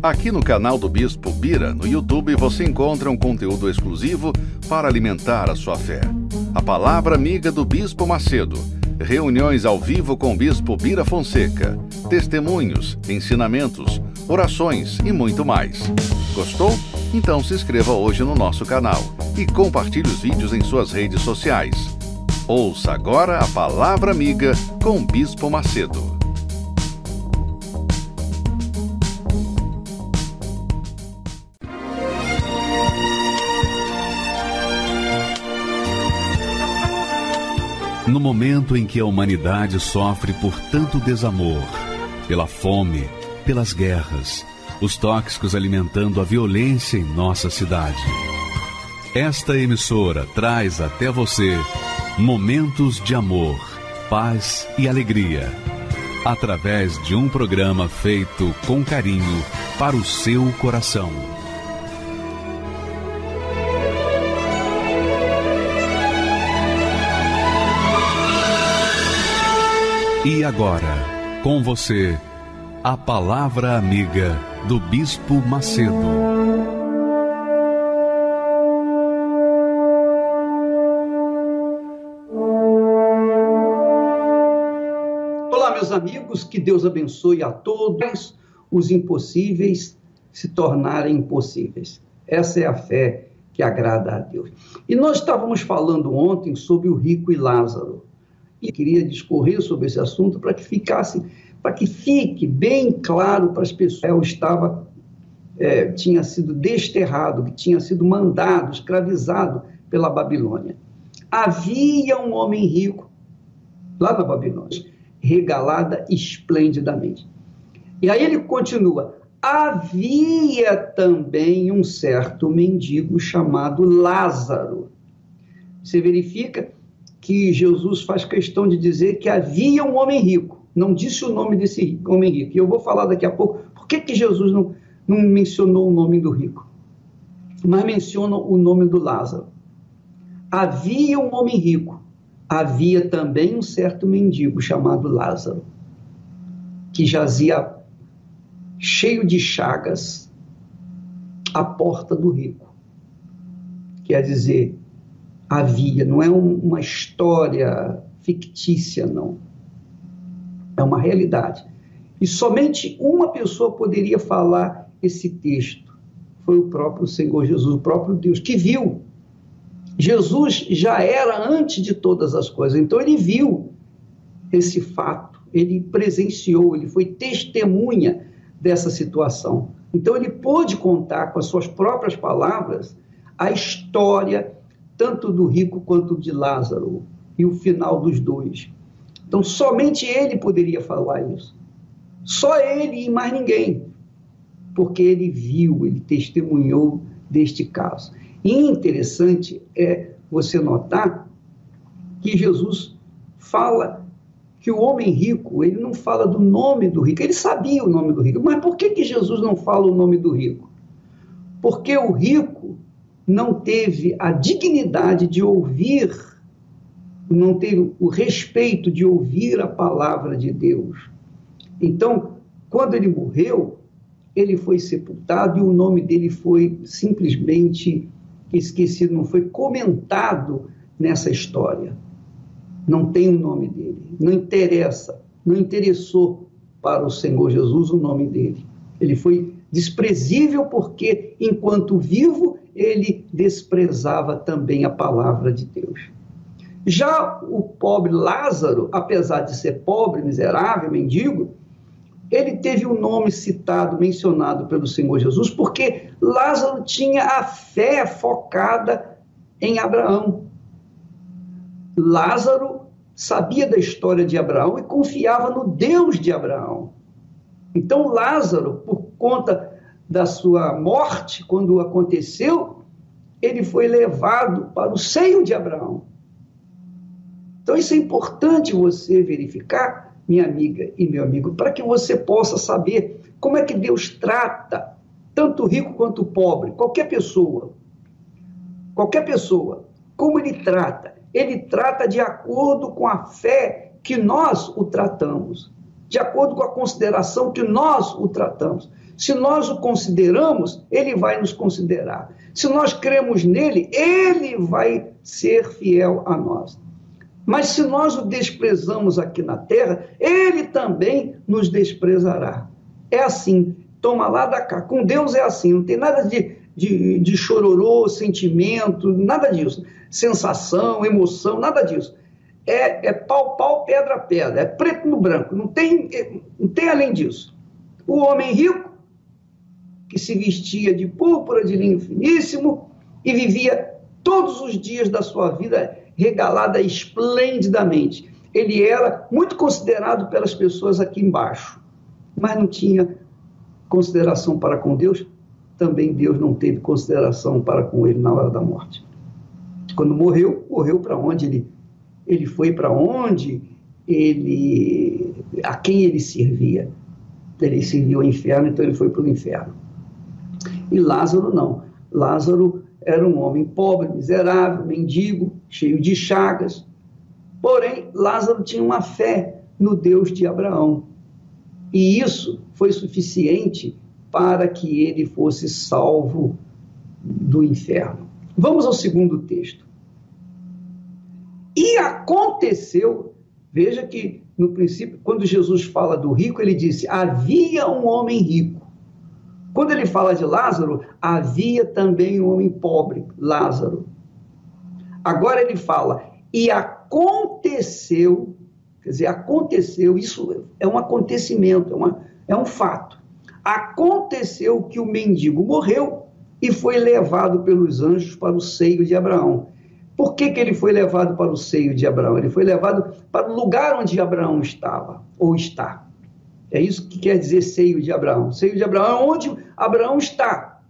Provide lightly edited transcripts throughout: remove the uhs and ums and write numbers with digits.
Aqui no canal do Bispo Bira, no YouTube, você encontra um conteúdo exclusivo para alimentar a sua fé. A Palavra Amiga do Bispo Macedo, reuniões ao vivo com o Bispo Bira Fonseca, testemunhos, ensinamentos, orações e muito mais. Gostou? Então se inscreva hoje no nosso canal e compartilhe os vídeos em suas redes sociais. Ouça agora a Palavra Amiga com o Bispo Macedo. No momento em que a humanidade sofre por tanto desamor, pela fome, pelas guerras, os tóxicos alimentando a violência em nossa cidade, esta emissora traz até você momentos de amor, paz e alegria, através de um programa feito com carinho para o seu coração. E agora, com você, a Palavra Amiga do Bispo Macedo. Olá, meus amigos, que Deus abençoe a todos os impossíveis se tornarem possíveis. Essa é a fé que agrada a Deus. E nós estávamos falando ontem sobre o rico e Lázaro. E queria discorrer sobre esse assunto para que fique bem claro para as pessoas. Tinha sido desterrado, que tinha sido mandado, escravizado pela Babilônia. Havia um homem rico lá na Babilônia, regalada esplendidamente. E aí ele continua: havia também um certo mendigo chamado Lázaro. Você verifica que Jesus faz questão de dizer que havia um homem rico, não disse o nome desse homem rico, e eu vou falar daqui a pouco por que Jesus não mencionou o nome do rico, mas menciona o nome do Lázaro. Havia um homem rico, havia também um certo mendigo chamado Lázaro, que jazia cheio de chagas à porta do rico. Quer dizer, havia, não é uma história fictícia, não. É uma realidade. E somente uma pessoa poderia falar esse texto. Foi o próprio Senhor Jesus, o próprio Deus, que viu. Jesus já era antes de todas as coisas, então ele viu esse fato, ele presenciou, ele foi testemunha dessa situação. Então ele pôde contar com as suas próprias palavras a história tanto do rico quanto de Lázaro, e o final dos dois. Então, somente ele poderia falar isso. Só ele e mais ninguém. Porque ele viu, ele testemunhou deste caso. E interessante é você notar que Jesus fala que o homem rico, ele não fala do nome do rico, ele sabia o nome do rico. Mas por que Jesus não fala o nome do rico? Porque o rico não teve a dignidade de ouvir, não teve o respeito de ouvir a palavra de Deus. Então, quando ele morreu, ele foi sepultado e o nome dele foi simplesmente esquecido, não foi comentado nessa história. Não tem o nome dele, não interessa, não interessou para o Senhor Jesus o nome dele. Ele foi desprezível porque, enquanto vivo, ele desprezava também a palavra de Deus. Já o pobre Lázaro, apesar de ser pobre, miserável, mendigo, ele teve o nome citado, mencionado pelo Senhor Jesus, porque Lázaro tinha a fé focada em Abraão. Lázaro sabia da história de Abraão e confiava no Deus de Abraão. Então Lázaro, por conta da sua morte, quando aconteceu, ele foi levado para o seio de Abraão. Então isso é importante você verificar, minha amiga e meu amigo, para que você possa saber como é que Deus trata tanto o rico quanto o pobre, qualquer pessoa, como ele trata de acordo com a fé que nós o tratamos, de acordo com a consideração que nós o tratamos. Se nós o consideramos, ele vai nos considerar. Se nós cremos nele, ele vai ser fiel a nós. Mas se nós o desprezamos aqui na terra, ele também nos desprezará. É assim, toma lá da cá. Com Deus é assim, não tem nada de chororô, sentimento, nada disso. Sensação, emoção, nada disso. É pau, pau, pedra, pedra. É preto no branco, não tem além disso. O homem rico, que se vestia de púrpura, de linho finíssimo, e vivia todos os dias da sua vida regalada esplendidamente. Ele era muito considerado pelas pessoas aqui embaixo, mas não tinha consideração para com Deus. Também Deus não teve consideração para com ele na hora da morte. Quando morreu para onde ele foi, para onde a quem ele servia. Ele serviu ao inferno, então ele foi para o inferno. E Lázaro não. Lázaro era um homem pobre, miserável, mendigo, cheio de chagas. Porém, Lázaro tinha uma fé no Deus de Abraão. E isso foi suficiente para que ele fosse salvo do inferno. Vamos ao segundo texto. E aconteceu, veja que no princípio, quando Jesus fala do rico, ele disse, havia um homem rico. Quando ele fala de Lázaro, havia também um homem pobre, Lázaro. Agora ele fala, e aconteceu, quer dizer, aconteceu, isso é um acontecimento, é um fato. Aconteceu que o mendigo morreu e foi levado pelos anjos para o seio de Abraão. Por que ele foi levado para o seio de Abraão? Ele foi levado para o lugar onde Abraão estava, ou está. É isso que quer dizer seio de Abraão. Seio de Abraão é onde Abraão está.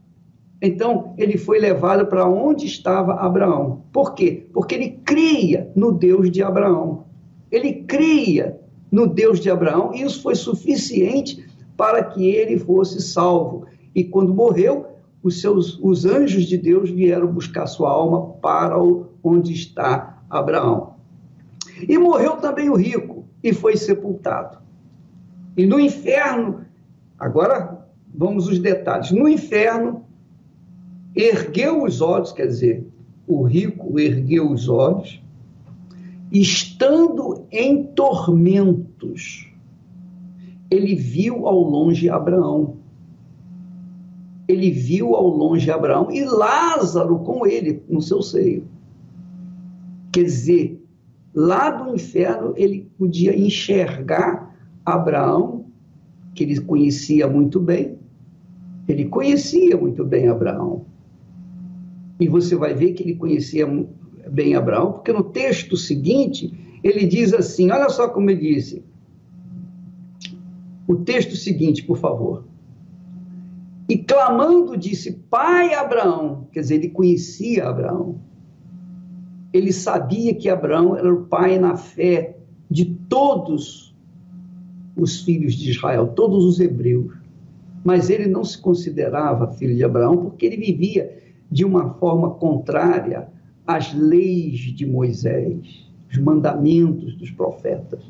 Então, ele foi levado para onde estava Abraão. Por quê? Porque ele cria no Deus de Abraão. Ele cria no Deus de Abraão, e isso foi suficiente para que ele fosse salvo. E quando morreu, os anjos de Deus vieram buscar sua alma para onde está Abraão. E morreu também o rico, e foi sepultado. E no inferno, agora vamos aos detalhes, no inferno, ergueu os olhos, quer dizer, o rico ergueu os olhos, estando em tormentos, ele viu ao longe Abraão. Ele viu ao longe Abraão e Lázaro com ele, no seu seio. Quer dizer, lá do inferno ele podia enxergar Abraão, que ele conhecia muito bem. Ele conhecia muito bem Abraão. E você vai ver que ele conhecia bem Abraão, porque no texto seguinte, ele diz assim, olha só como ele disse. O texto seguinte, por favor. E clamando disse, pai Abraão, quer dizer, ele conhecia Abraão. Ele sabia que Abraão era o pai na fé de todos os filhos de Israel, todos os hebreus. Mas ele não se considerava filho de Abraão porque ele vivia de uma forma contrária às leis de Moisés, os mandamentos dos profetas.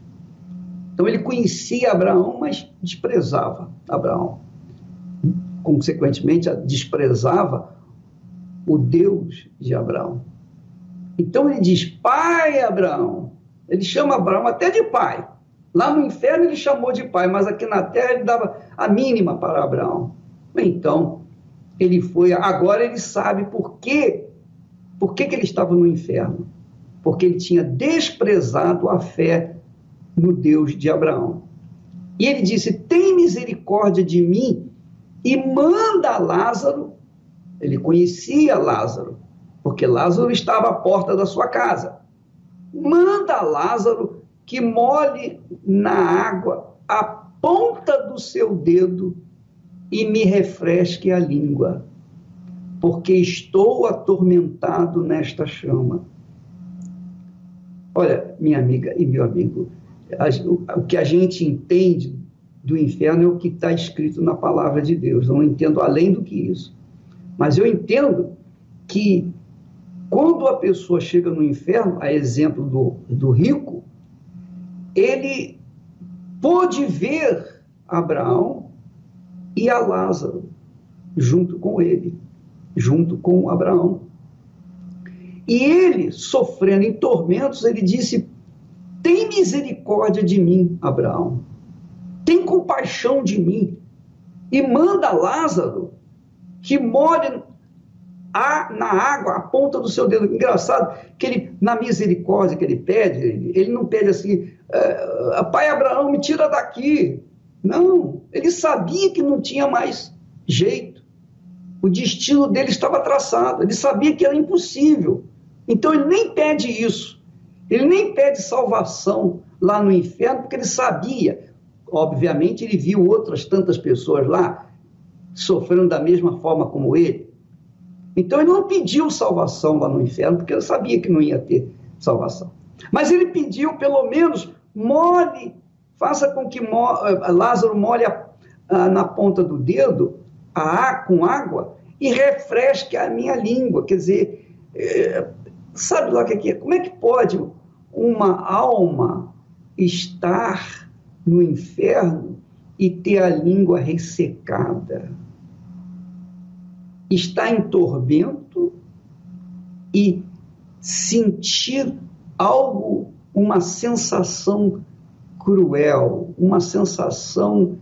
Então ele conhecia Abraão, mas desprezava Abraão. Consequentemente, desprezava o Deus de Abraão. Então ele diz, pai Abraão. Ele chama Abraão até de pai. Lá no inferno ele chamou de pai, mas aqui na terra ele dava a mínima para Abraão. Então, ele foi, agora ele sabe por que ele estava no inferno. Porque ele tinha desprezado a fé no Deus de Abraão. E ele disse, tem misericórdia de mim e manda Lázaro. Ele conhecia Lázaro, porque Lázaro estava à porta da sua casa. Manda Lázaro que molhe na água a ponta do seu dedo e me refresque a língua, porque estou atormentado nesta chama. Olha, minha amiga e meu amigo, o que a gente entende do inferno é o que está escrito na palavra de Deus. Não entendo além do que isso. Mas eu entendo que quando a pessoa chega no inferno, a exemplo do rico, ele pôde ver Abraão e a Lázaro junto com ele, junto com Abraão. E ele, sofrendo em tormentos, ele disse: tem misericórdia de mim, Abraão, tem compaixão de mim, e manda Lázaro que molhe na água a ponta do seu dedo. Engraçado que ele, na misericórdia que ele pede, ele não pede assim: pai Abraão, me tira daqui. Não, ele sabia que não tinha mais jeito, o destino dele estava traçado, ele sabia que era impossível, então ele nem pede isso, ele nem pede salvação lá no inferno, porque ele sabia, obviamente ele viu outras tantas pessoas lá sofrendo da mesma forma como ele, então ele não pediu salvação lá no inferno, porque ele sabia que não ia ter salvação, mas ele pediu pelo menos: faça com que Lázaro molhe na ponta do dedo com água e refresque a minha língua. Quer dizer, sabe lá o que é? Como é que pode uma alma estar no inferno e ter a língua ressecada? Estar em tormento e sentir algo, uma sensação cruel, uma sensação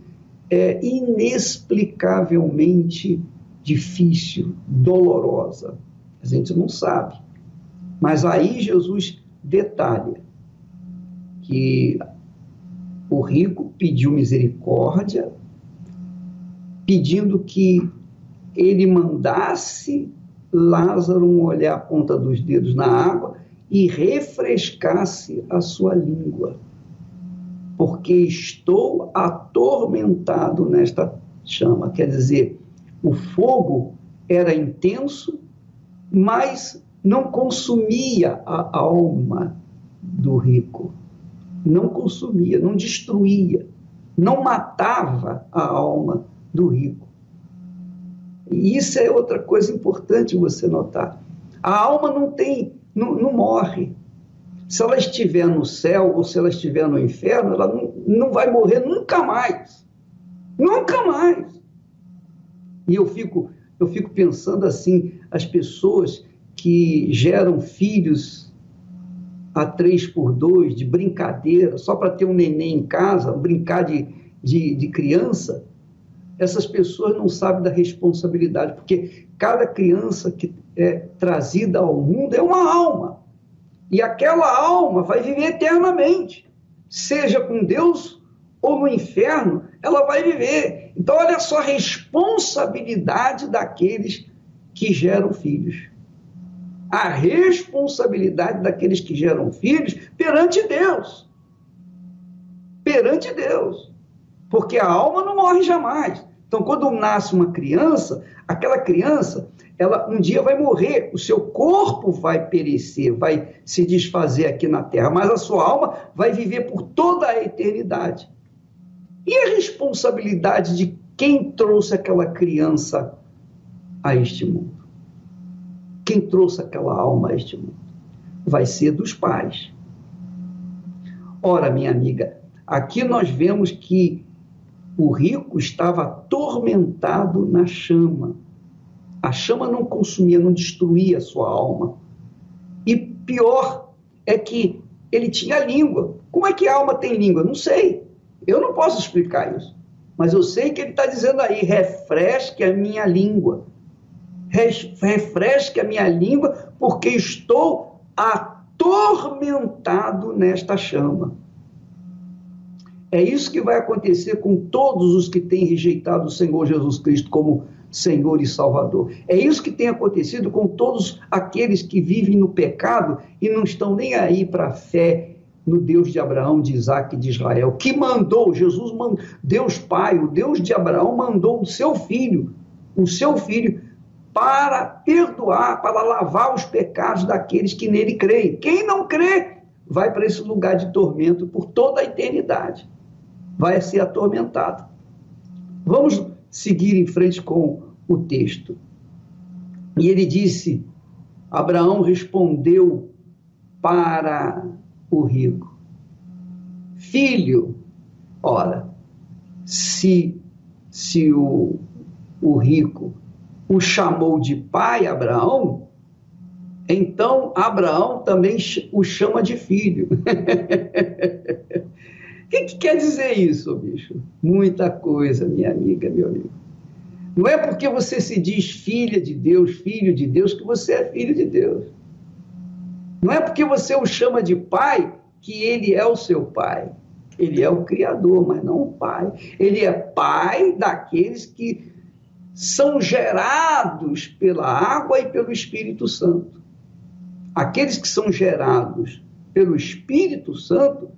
inexplicavelmente difícil, dolorosa. A gente não sabe. Mas aí Jesus detalha que o rico pediu misericórdia, pedindo que ele mandasse Lázaro molhar a ponta dos dedos na água e refrescasse a sua língua, porque estou atormentado nesta chama. Quer dizer, o fogo era intenso, mas não consumia a alma do rico. Não consumia, não destruía, não matava a alma do rico. E isso é outra coisa importante você notar. A alma não morre. Se ela estiver no céu ou se ela estiver no inferno, ela não vai morrer nunca mais. Nunca mais. E eu fico pensando assim, as pessoas que geram filhos a 3x2, de brincadeira, só para ter um neném em casa, brincar de criança, essas pessoas não sabem da responsabilidade, porque cada criança que é trazida ao mundo é uma alma. E aquela alma vai viver eternamente, seja com Deus ou no inferno, ela vai viver. Então, olha só a responsabilidade daqueles que geram filhos. A responsabilidade daqueles que geram filhos perante Deus. Perante Deus. Porque a alma não morre jamais. Então, quando nasce uma criança, aquela criança, ela um dia vai morrer, o seu corpo vai perecer, vai se desfazer aqui na terra, mas a sua alma vai viver por toda a eternidade. E a responsabilidade de quem trouxe aquela criança a este mundo? Quem trouxe aquela alma a este mundo? Vai ser dos pais. Ora, minha amiga, aqui nós vemos que o rico estava atormentado na chama. A chama não consumia, não destruía a sua alma. E pior é que ele tinha língua. Como é que a alma tem língua? Não sei. Eu não posso explicar isso. Mas eu sei que ele está dizendo aí: refresque a minha língua. Refresque a minha língua, porque estou atormentado nesta chama. É isso que vai acontecer com todos os que têm rejeitado o Senhor Jesus Cristo como Senhor e Salvador. É isso que tem acontecido com todos aqueles que vivem no pecado e não estão nem aí para a fé no Deus de Abraão, de Isaac e de Israel, que mandou, Deus Pai, o Deus de Abraão, mandou o seu filho para perdoar, para lavar os pecados daqueles que nele creem. Quem não crê vai para esse lugar de tormento por toda a eternidade. Vai ser atormentado. Vamos seguir em frente com o texto. E ele disse: Abraão respondeu para o rico: filho, ora, se se o rico o chamou de pai, Abraão, então Abraão também o chama de filho. O que quer dizer isso, bicho? Muita coisa, minha amiga, meu amigo. Não é porque você se diz filha de Deus, filho de Deus, que você é filho de Deus. Não é porque você o chama de pai que ele é o seu pai. Ele é o Criador, mas não o pai. Ele é pai daqueles que são gerados pela água e pelo Espírito Santo. Aqueles que são gerados pelo Espírito Santo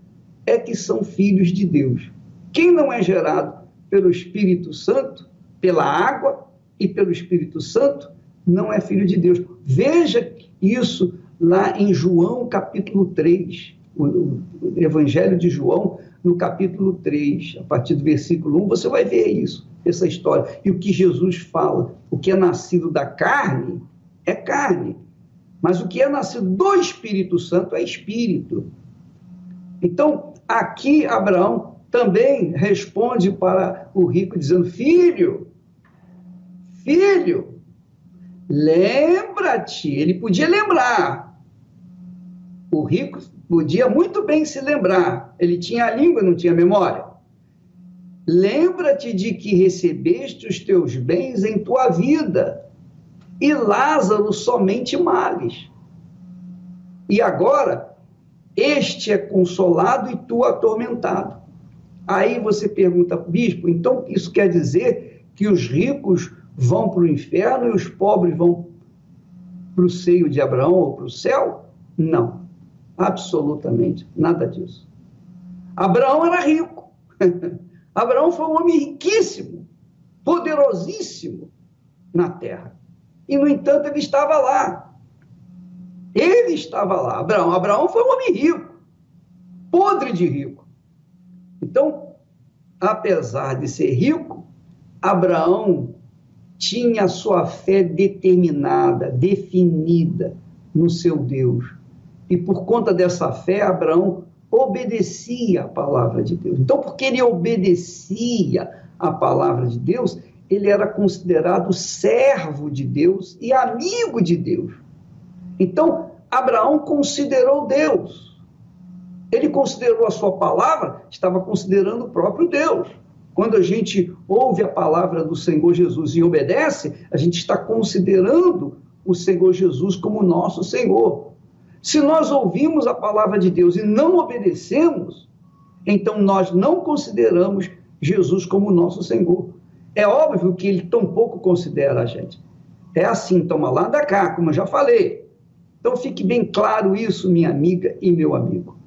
é que são filhos de Deus. Quem não é gerado pelo Espírito Santo, pela água e pelo Espírito Santo, não é filho de Deus. Veja isso lá em João capítulo 3, o Evangelho de João, no capítulo 3, a partir do versículo 1, você vai ver isso, essa história. E o que Jesus fala, o que é nascido da carne, é carne. Mas o que é nascido do Espírito Santo é espírito. Então, aqui Abraão também responde para o rico dizendo: filho, lembra-te. Ele podia lembrar. O rico podia muito bem se lembrar. Ele tinha a língua, não tinha memória. Lembra-te de que recebeste os teus bens em tua vida, e Lázaro somente males. E agora este é consolado e tu atormentado. Aí você pergunta: bispo, então isso quer dizer que os ricos vão para o inferno e os pobres vão para o seio de Abraão ou para o céu? Não, absolutamente nada disso. Abraão era rico. Abraão foi um homem riquíssimo, poderosíssimo na terra. E, no entanto, ele estava lá. Ele estava lá. Abraão foi um homem rico, podre de rico. Então, apesar de ser rico, Abraão tinha a sua fé determinada, definida no seu Deus. E por conta dessa fé, Abraão obedecia a palavra de Deus. Então, porque ele obedecia a palavra de Deus, ele era considerado servo de Deus e amigo de Deus. Então, Abraão considerou Deus. Ele considerou a sua palavra, estava considerando o próprio Deus. Quando a gente ouve a palavra do Senhor Jesus e obedece, a gente está considerando o Senhor Jesus como nosso Senhor. Se nós ouvimos a palavra de Deus e não obedecemos, então nós não consideramos Jesus como nosso Senhor. É óbvio que ele tampouco considera a gente. É assim, toma lá da cá, como eu já falei. Então fique bem claro isso, minha amiga e meu amigo.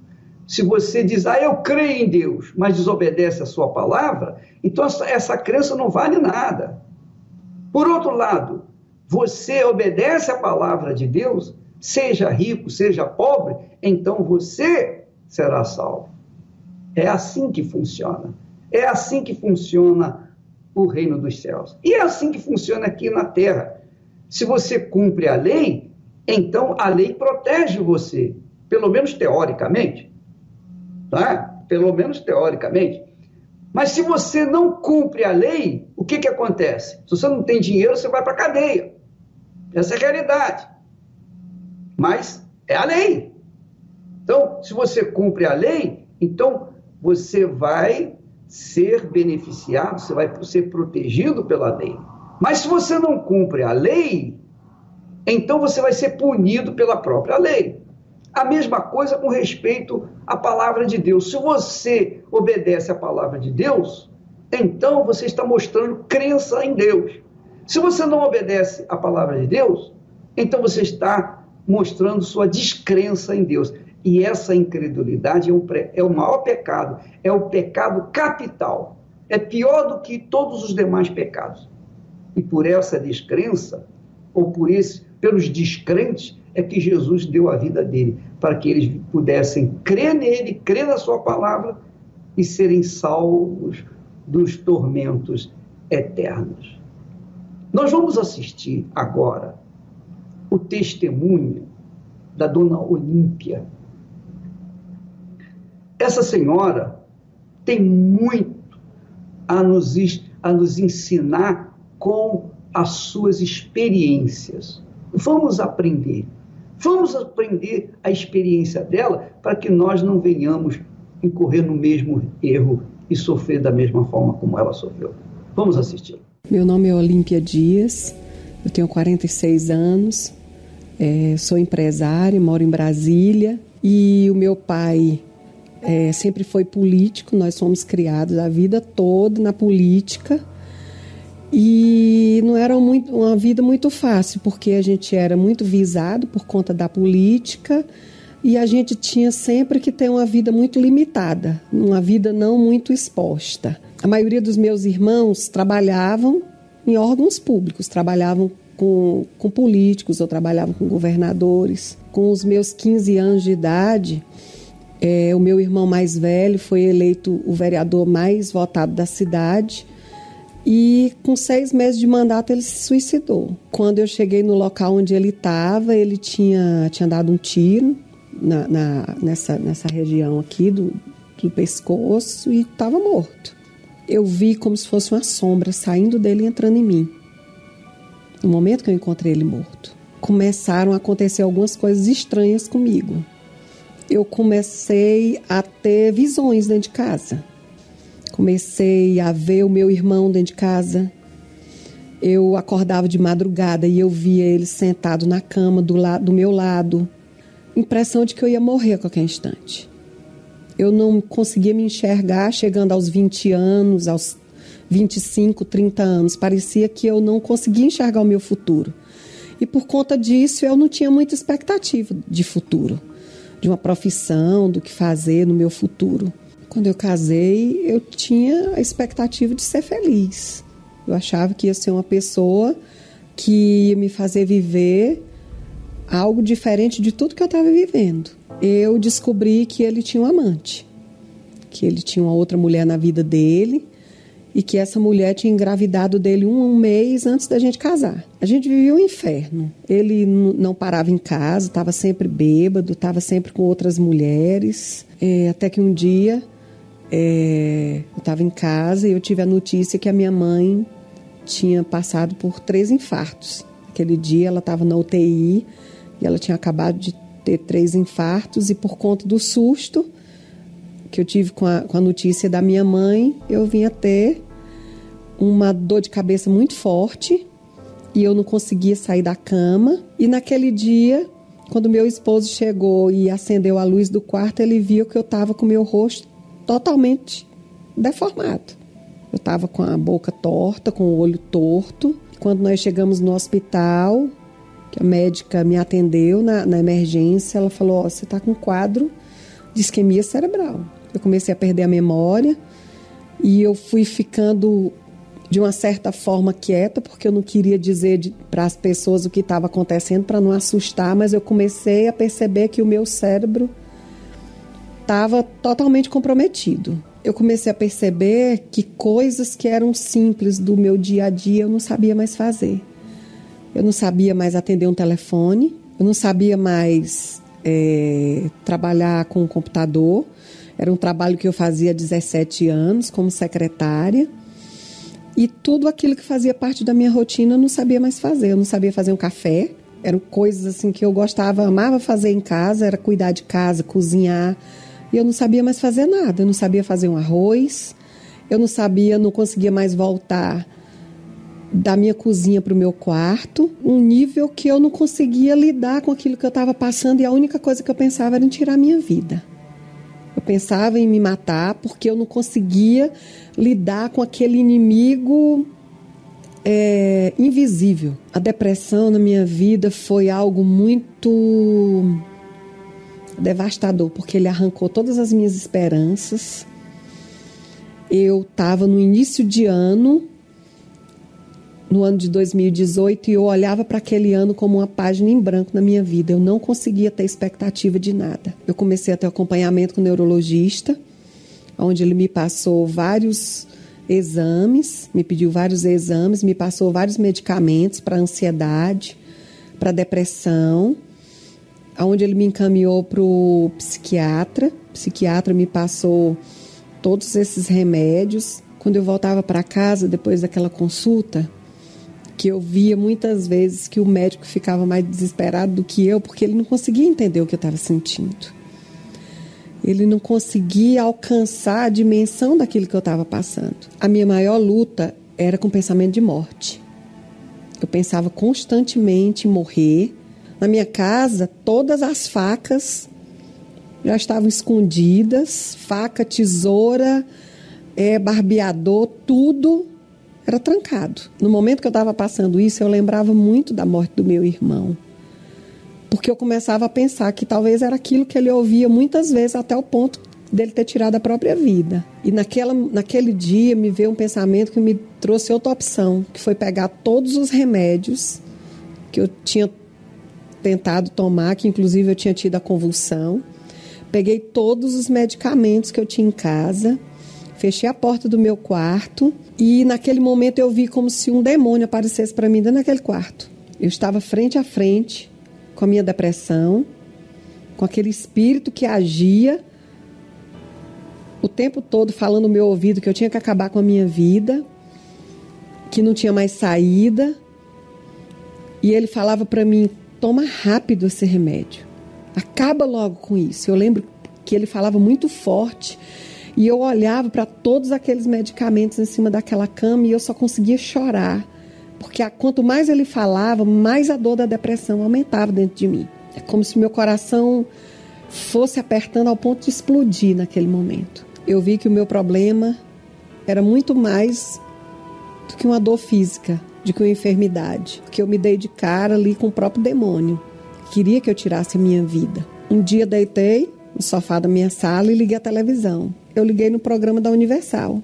Se você diz: eu creio em Deus, mas desobedece a sua palavra, então essa crença não vale nada. Por outro lado, você obedece a palavra de Deus, seja rico, seja pobre, então você será salvo. É assim que funciona. É assim que funciona o reino dos céus. E é assim que funciona aqui na terra. Se você cumpre a lei, então a lei protege você, pelo menos teoricamente. Tá? Pelo menos teoricamente. Mas se você não cumpre a lei, o que acontece? Se você não tem dinheiro, você vai para a cadeia. Essa é a realidade. Mas é a lei. Então, se você cumpre a lei, então você vai ser beneficiado, você vai ser protegido pela lei. Mas se você não cumpre a lei, então você vai ser punido pela própria lei. A mesma coisa com respeito à palavra de Deus. Se você obedece à palavra de Deus, então você está mostrando crença em Deus. Se você não obedece à palavra de Deus, então você está mostrando sua descrença em Deus. E essa incredulidade é o maior pecado, é o pecado capital. É pior do que todos os demais pecados. E por essa descrença, ou pelos descrentes, é que Jesus deu a vida dele, para que eles pudessem crer nele, crer na sua palavra e serem salvos dos tormentos eternos. Nós vamos assistir agora o testemunho da dona Olímpia. Essa senhora tem muito a nos a nos ensinar com as suas experiências. Vamos aprender a experiência dela para que nós não venhamos incorrer no mesmo erro e sofrer da mesma forma como ela sofreu. Vamos assistir. Meu nome é Olímpia Dias, eu tenho 46 anos, sou empresária, moro em Brasília e o meu pai sempre foi político, nós fomos criados a vida toda na política e não era uma vida muito fácil, porque a gente era muito visado por conta da política e a gente tinha sempre que ter uma vida muito limitada, uma vida não muito exposta. A maioria dos meus irmãos trabalhavam em órgãos públicos, trabalhavam com políticos ou trabalhavam com governadores. Com os meus 15 anos de idade, o meu irmão mais velho foi eleito o vereador mais votado da cidade e com 6 meses de mandato ele se suicidou. Quando eu cheguei no local onde ele estava, ele tinha dado um tiro nessa região aqui do pescoço e estava morto. Eu vi como se fosse uma sombra saindo dele e entrando em mim. No momento que eu encontrei ele morto, começaram a acontecer algumas coisas estranhas comigo. Eu comecei a ter visões dentro de casa. Comecei a ver o meu irmão dentro de casa. Eu acordava de madrugada e eu via ele sentado na cama do meu lado. Impressão de que eu ia morrer a qualquer instante. Eu não conseguia me enxergar chegando aos 20 anos, aos 25, 30 anos. Parecia que eu não conseguia enxergar o meu futuro. E por conta disso, eu não tinha muita expectativa de futuro, de uma profissão, do que fazer no meu futuro. Quando eu casei, eu tinha a expectativa de ser feliz. Eu achava que ia ser uma pessoa que ia me fazer viver algo diferente de tudo que eu estava vivendo. Eu descobri que ele tinha um amante, que ele tinha uma outra mulher na vida dele e que essa mulher tinha engravidado dele um mês antes da gente casar. A gente vivia um inferno. Ele não parava em casa, estava sempre bêbado, estava sempre com outras mulheres. Até que um dia eu estava em casa e eu tive a notícia que a minha mãe tinha passado por 3 infartos. Aquele dia ela estava na UTI e ela tinha acabado de ter 3 infartos e por conta do susto que eu tive com a notícia da minha mãe, eu vim a ter uma dor de cabeça muito forte e eu não conseguia sair da cama. E naquele dia, quando meu esposo chegou e acendeu a luz do quarto, ele viu que eu estava com o meu rosto totalmente deformado. Eu estava com a boca torta, com o olho torto. Quando nós chegamos no hospital, que a médica me atendeu na emergência, ela falou, você está com um quadro de isquemia cerebral. Eu comecei a perder a memória e eu fui ficando de uma certa forma quieta, porque eu não queria dizer para as pessoas o que estava acontecendo para não assustar, mas eu comecei a perceber que o meu cérebro estava totalmente comprometido. Eu comecei a perceber que coisas que eram simples do meu dia a dia eu não sabia mais fazer. Eu não sabia mais atender um telefone, eu não sabia mais trabalhar com o computador. Era um trabalho que eu fazia há 17 anos como secretária. E tudo aquilo que fazia parte da minha rotina eu não sabia mais fazer. Eu não sabia fazer um café. Eram coisas assim que eu gostava, amava fazer em casa, era cuidar de casa, cozinhar. E eu não sabia mais fazer nada. Eu não sabia fazer um arroz. Eu não conseguia mais voltar da minha cozinha para o meu quarto, um nível que eu não conseguia lidar com aquilo que eu estava passando e a única coisa que eu pensava era em tirar a minha vida. Eu pensava em me matar porque eu não conseguia lidar com aquele inimigo invisível. A depressão na minha vida foi algo muito devastador, porque ele arrancou todas as minhas esperanças. Eu estava no início de ano, no ano de 2018, e eu olhava para aquele ano como uma página em branco na minha vida. Eu não conseguia ter expectativa de nada. Eu comecei a ter acompanhamento com o neurologista, onde ele me passou vários exames, me pediu vários exames, me passou vários medicamentos para ansiedade, para depressão, onde ele me encaminhou para o psiquiatra. O psiquiatra me passou todos esses remédios, quando eu voltava para casa depois daquela consulta, que eu via muitas vezes que o médico ficava mais desesperado do que eu, porque ele não conseguia entender o que eu estava sentindo. Ele não conseguia alcançar a dimensão daquilo que eu estava passando. A minha maior luta era com o pensamento de morte. Eu pensava constantemente em morrer. Na minha casa, todas as facas já estavam escondidas, faca, tesoura, barbeador, tudo era trancado. No momento que eu estava passando isso, eu lembrava muito da morte do meu irmão. Porque eu começava a pensar que talvez era aquilo que ele ouvia muitas vezes, até o ponto dele ter tirado a própria vida. E naquele dia me veio um pensamento que me trouxe outra opção, que foi pegar todos os remédios que eu tinha tentado tomar, que inclusive eu tinha tido a convulsão. Peguei todos os medicamentos que eu tinha em casa, fechei a porta do meu quarto e naquele momento eu vi como se um demônio aparecesse para mim dentro daquele quarto. Eu estava frente a frente com a minha depressão, com aquele espírito que agia o tempo todo falando no meu ouvido que eu tinha que acabar com a minha vida, que não tinha mais saída. E ele falava para mim, toma rápido esse remédio, acaba logo com isso. Eu lembro que ele falava muito forte e eu olhava para todos aqueles medicamentos em cima daquela cama e eu só conseguia chorar, porque quanto mais ele falava, mais a dor da depressão aumentava dentro de mim. É como se meu coração fosse apertando ao ponto de explodir naquele momento. Eu vi que o meu problema era muito mais do que uma dor física, do que uma enfermidade, porque eu me dei de cara ali com o próprio demônio. Queria que eu tirasse a minha vida. Um dia deitei no sofá da minha sala e liguei a televisão. Eu liguei no programa da Universal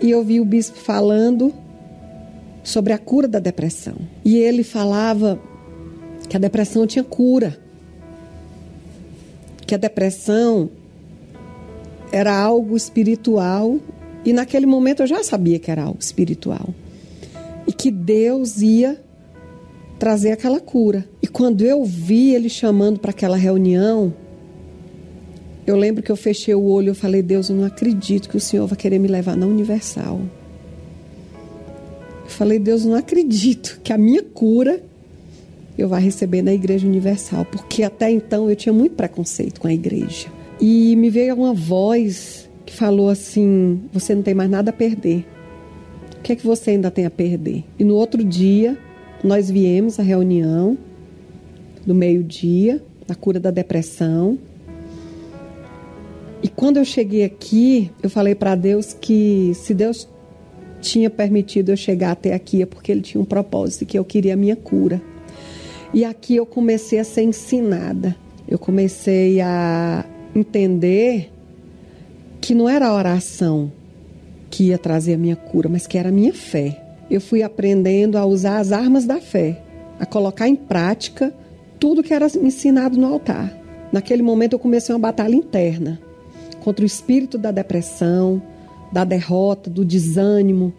e eu vi o bispo falando sobre a cura da depressão. E ele falava que a depressão tinha cura, que a depressão era algo espiritual, e naquele momento eu já sabia que era algo espiritual, e que Deus ia trazer aquela cura. E quando eu vi ele chamando para aquela reunião, eu lembro que eu fechei o olho e eu falei, Deus, eu não acredito que o Senhor vai querer me levar na Universal. Eu falei, Deus, eu não acredito que a minha cura eu vá receber na Igreja Universal, porque até então eu tinha muito preconceito com a igreja. E me veio uma voz que falou assim, você não tem mais nada a perder. O que é que você ainda tem a perder? E no outro dia, nós viemos à reunião do meio-dia, da cura da depressão. E quando eu cheguei aqui, eu falei para Deus que se Deus tinha permitido eu chegar até aqui é porque Ele tinha um propósito, que eu queria a minha cura. E aqui eu comecei a ser ensinada. Eu comecei a entender que não era a oração que ia trazer a minha cura, mas que era a minha fé. Eu fui aprendendo a usar as armas da fé, a colocar em prática tudo que era ensinado no altar. Naquele momento eu comecei uma batalha interna contra o espírito da depressão, da derrota, do desânimo,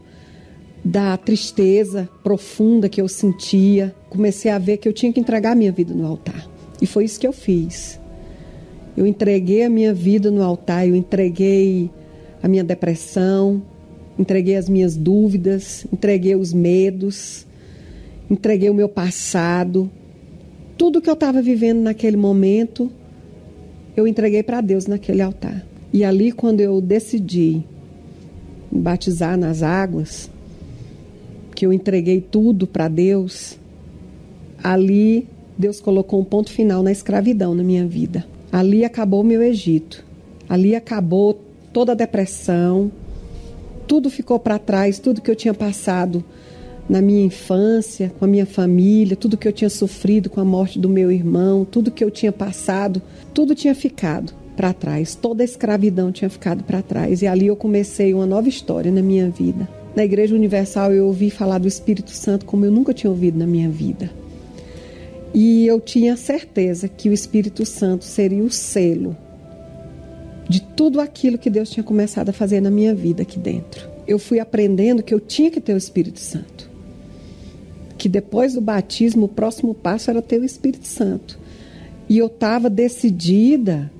da tristeza profunda que eu sentia. Comecei a ver que eu tinha que entregar a minha vida no altar. E foi isso que eu fiz. Eu entreguei a minha vida no altar, eu entreguei a minha depressão, entreguei as minhas dúvidas, entreguei os medos, entreguei o meu passado. Tudo que eu estava vivendo naquele momento, eu entreguei para Deus naquele altar. E ali, quando eu decidi me batizar nas águas, que eu entreguei tudo para Deus, ali Deus colocou um ponto final na escravidão na minha vida. Ali acabou o meu Egito. Ali acabou toda a depressão. Tudo ficou para trás, tudo que eu tinha passado na minha infância, com a minha família, tudo que eu tinha sofrido com a morte do meu irmão, tudo que eu tinha passado, tudo tinha ficado para trás. Toda a escravidão tinha ficado para trás. E ali eu comecei uma nova história na minha vida. Na Igreja Universal eu ouvi falar do Espírito Santo como eu nunca tinha ouvido na minha vida. E eu tinha certeza que o Espírito Santo seria o selo de tudo aquilo que Deus tinha começado a fazer na minha vida aqui dentro. Eu fui aprendendo que eu tinha que ter o Espírito Santo. Que depois do batismo, o próximo passo era ter o Espírito Santo. E eu estava decidida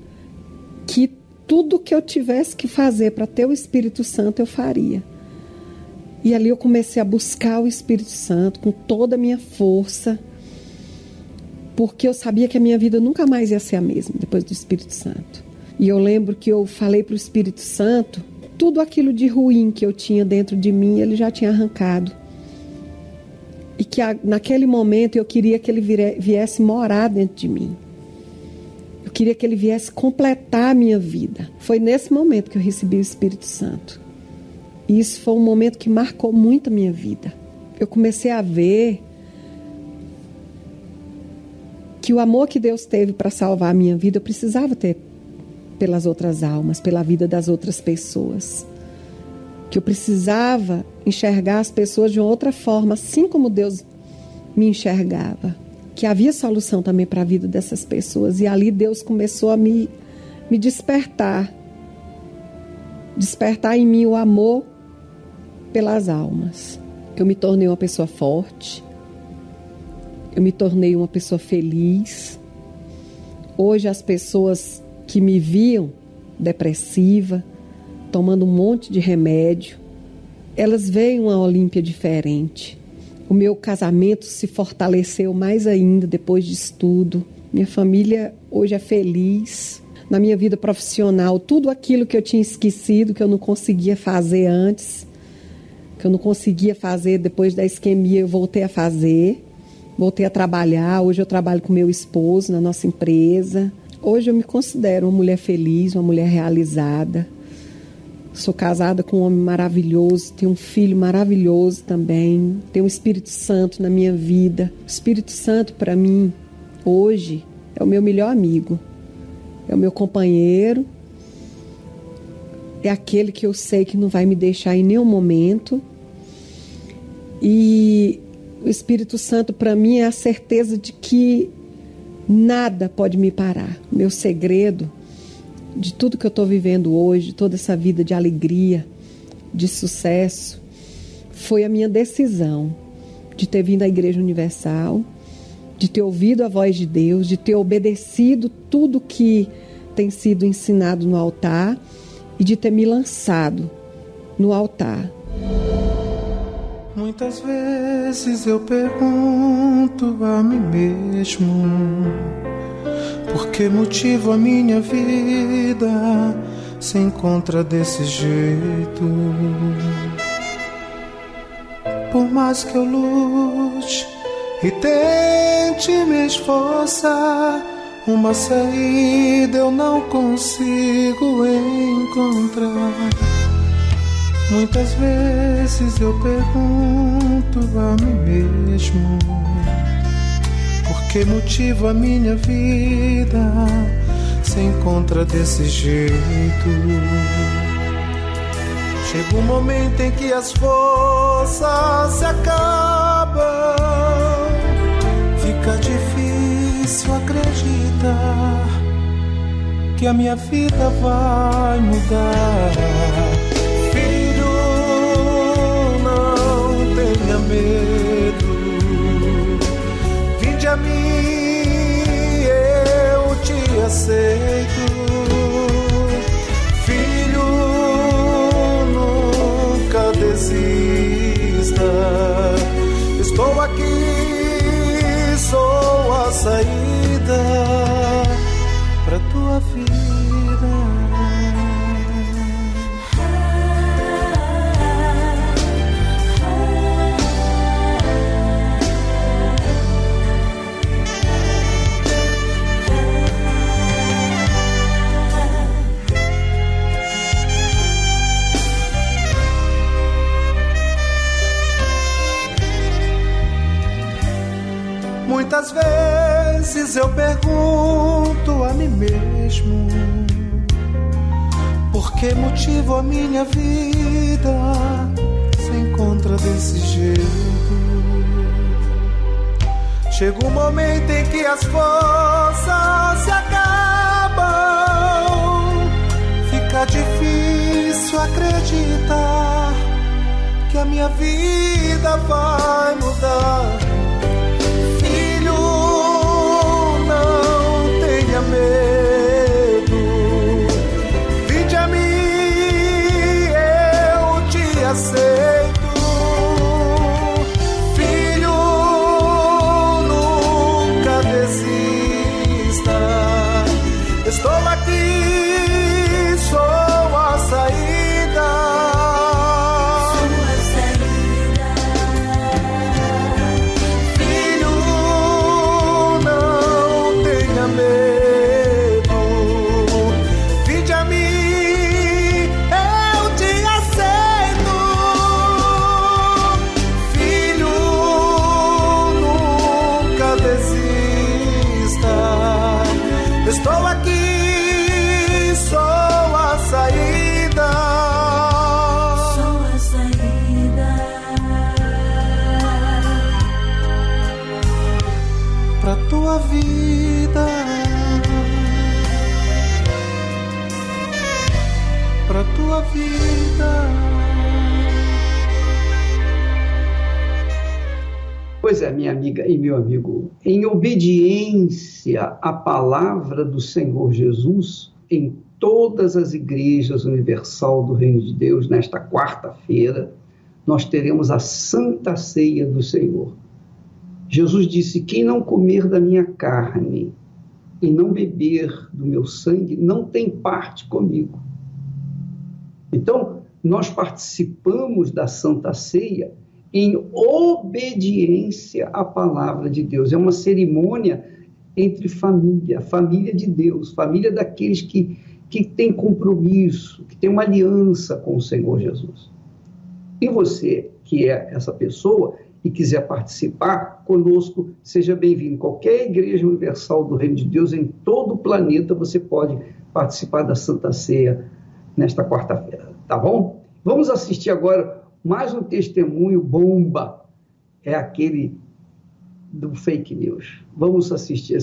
que tudo que eu tivesse que fazer para ter o Espírito Santo, eu faria. E ali eu comecei a buscar o Espírito Santo com toda a minha força, porque eu sabia que a minha vida nunca mais ia ser a mesma depois do Espírito Santo. E eu lembro que eu falei para o Espírito Santo, tudo aquilo de ruim que eu tinha dentro de mim, ele já tinha arrancado. E que naquele momento eu queria que ele viesse morar dentro de mim. Eu queria que ele viesse completar a minha vida. Foi nesse momento que eu recebi o Espírito Santo. E isso foi um momento que marcou muito a minha vida. Eu comecei a ver que o amor que Deus teve para salvar a minha vida, eu precisava ter pelas outras almas, pela vida das outras pessoas. Que eu precisava enxergar as pessoas de uma outra forma, assim como Deus me enxergava. Que havia solução também para a vida dessas pessoas. E ali Deus começou a me despertar. Despertar em mim o amor pelas almas. Eu me tornei uma pessoa forte. Eu me tornei uma pessoa feliz. Hoje as pessoas que me viam depressiva, tomando um monte de remédio, elas veem uma Olímpia diferente. O meu casamento se fortaleceu mais ainda depois disso tudo. Minha família hoje é feliz. Na minha vida profissional, tudo aquilo que eu tinha esquecido, que eu não conseguia fazer antes, que eu não conseguia fazer depois da isquemia, eu voltei a fazer. Voltei a trabalhar. Hoje eu trabalho com meu esposo na nossa empresa. Hoje eu me considero uma mulher feliz, uma mulher realizada. Sou casada com um homem maravilhoso, tenho um filho maravilhoso também, tenho o Espírito Santo na minha vida. O Espírito Santo, para mim, hoje, é o meu melhor amigo, é o meu companheiro, é aquele que eu sei que não vai me deixar em nenhum momento. E o Espírito Santo, para mim, é a certeza de que nada pode me parar. Meu segredo de tudo que eu estou vivendo hoje, toda essa vida de alegria, de sucesso, foi a minha decisão de ter vindo à Igreja Universal, de ter ouvido a voz de Deus, de ter obedecido tudo que tem sido ensinado no altar e de ter me lançado no altar. Muitas vezes eu pergunto a mim mesmo: por que motivo a minha vida se encontra desse jeito? Por mais que eu lute e tente me esforçar, uma saída eu não consigo encontrar. Muitas vezes eu pergunto a mim mesmo: por que motivo a minha vida se encontra desse jeito? Chega um momento em que as forças se acabam, fica difícil acreditar que a minha vida vai mudar. Filho, não tenha medo, vinde a mim, eu te aceito. Filho, nunca desista, estou aqui, sou a saída pra tua vida. Muitas vezes eu pergunto a mim mesmo: por que motivo a minha vida se encontra desse jeito? Chega um momento em que as forças se acabam, fica difícil acreditar que a minha vida vai mudar. Não tenha medo, tua vida, pra tua vida. Pois é, minha amiga e meu amigo, em obediência à palavra do Senhor Jesus, em todas as igrejas universal do Reino de Deus, nesta quarta-feira, nós teremos a Santa Ceia do Senhor. Jesus disse: quem não comer da minha carne e não beber do meu sangue, não tem parte comigo. Então, nós participamos da Santa Ceia em obediência à palavra de Deus. É uma cerimônia entre família, família de Deus, família daqueles que têm compromisso, que têm uma aliança com o Senhor Jesus. E você, que é essa pessoa e quiser participar conosco, seja bem-vindo. Qualquer igreja universal do Reino de Deus em todo o planeta, você pode participar da Santa Ceia nesta quarta-feira, tá bom? Vamos assistir agora mais um testemunho bomba, é aquele do fake news. Vamos assistir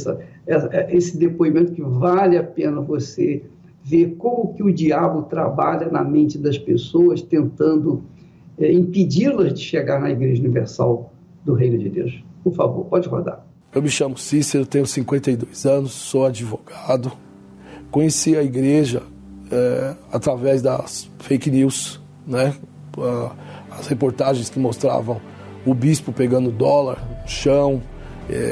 esse depoimento que vale a pena você ver como que o diabo trabalha na mente das pessoas, tentando impedi-las de chegar na Igreja Universal do Reino de Deus. Por favor, pode rodar. Eu me chamo Cícero, tenho 52 anos, sou advogado. Conheci a igreja através das fake news, né? As reportagens que mostravam o bispo pegando dólar no chão,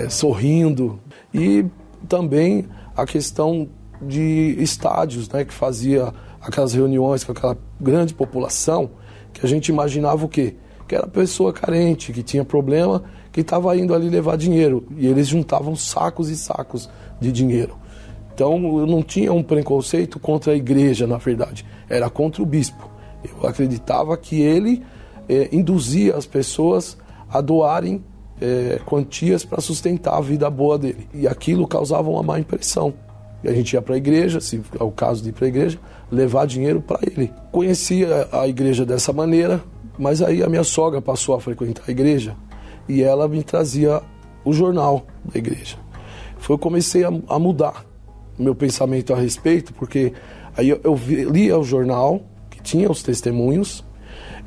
sorrindo, e também a questão de estádios, né, que fazia aquelas reuniões com aquela grande população, que a gente imaginava o quê? Que era pessoa carente, que tinha problema, que estava indo ali levar dinheiro, e eles juntavam sacos e sacos de dinheiro. Então eu não tinha um preconceito contra a igreja, na verdade, era contra o bispo. Eu acreditava que ele induzia as pessoas a doarem quantias para sustentar a vida boa dele. E aquilo causava uma má impressão. E a gente ia para a igreja, se é o caso de ir para a igreja, levar dinheiro para ele. Conhecia a igreja dessa maneira, mas aí a minha sogra passou a frequentar a igreja e ela me trazia o jornal da igreja. Eu comecei a mudar o meu pensamento a respeito, porque aí eu lia o jornal, tinha os testemunhos,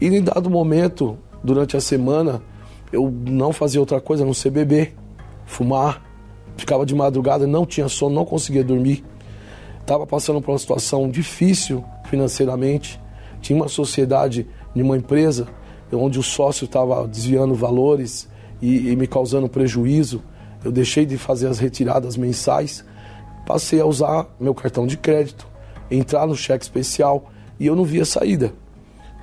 e em dado momento, durante a semana, eu não fazia outra coisa a não ser beber, fumar, ficava de madrugada, não tinha sono, não conseguia dormir, estava passando por uma situação difícil financeiramente, tinha uma sociedade de uma empresa onde o sócio estava desviando valores e me causando prejuízo. Eu deixei de fazer as retiradas mensais, passei a usar meu cartão de crédito, entrar no cheque especial, e eu não via saída.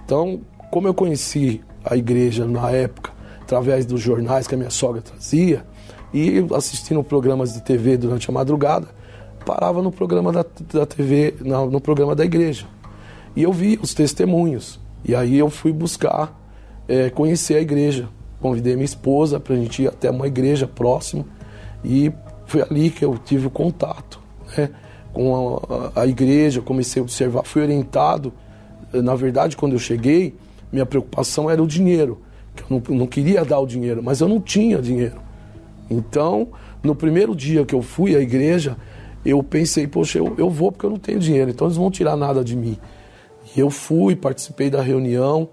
Então, como eu conheci a igreja na época, através dos jornais que a minha sogra trazia, e assistindo programas de TV durante a madrugada, parava no programa da TV, no programa da igreja. E eu via os testemunhos. E aí eu fui buscar conhecer a igreja. Convidei minha esposa para a gente ir até uma igreja próxima, e foi ali que eu tive o contato, né, com a igreja. Comecei a observar, fui orientado. Na verdade, quando eu cheguei, minha preocupação era o dinheiro, que eu não queria dar o dinheiro, mas eu não tinha dinheiro. Então, no primeiro dia que eu fui à igreja, eu pensei, poxa, eu vou porque eu não tenho dinheiro, então eles não vão tirar nada de mim. E eu fui, participei da reunião,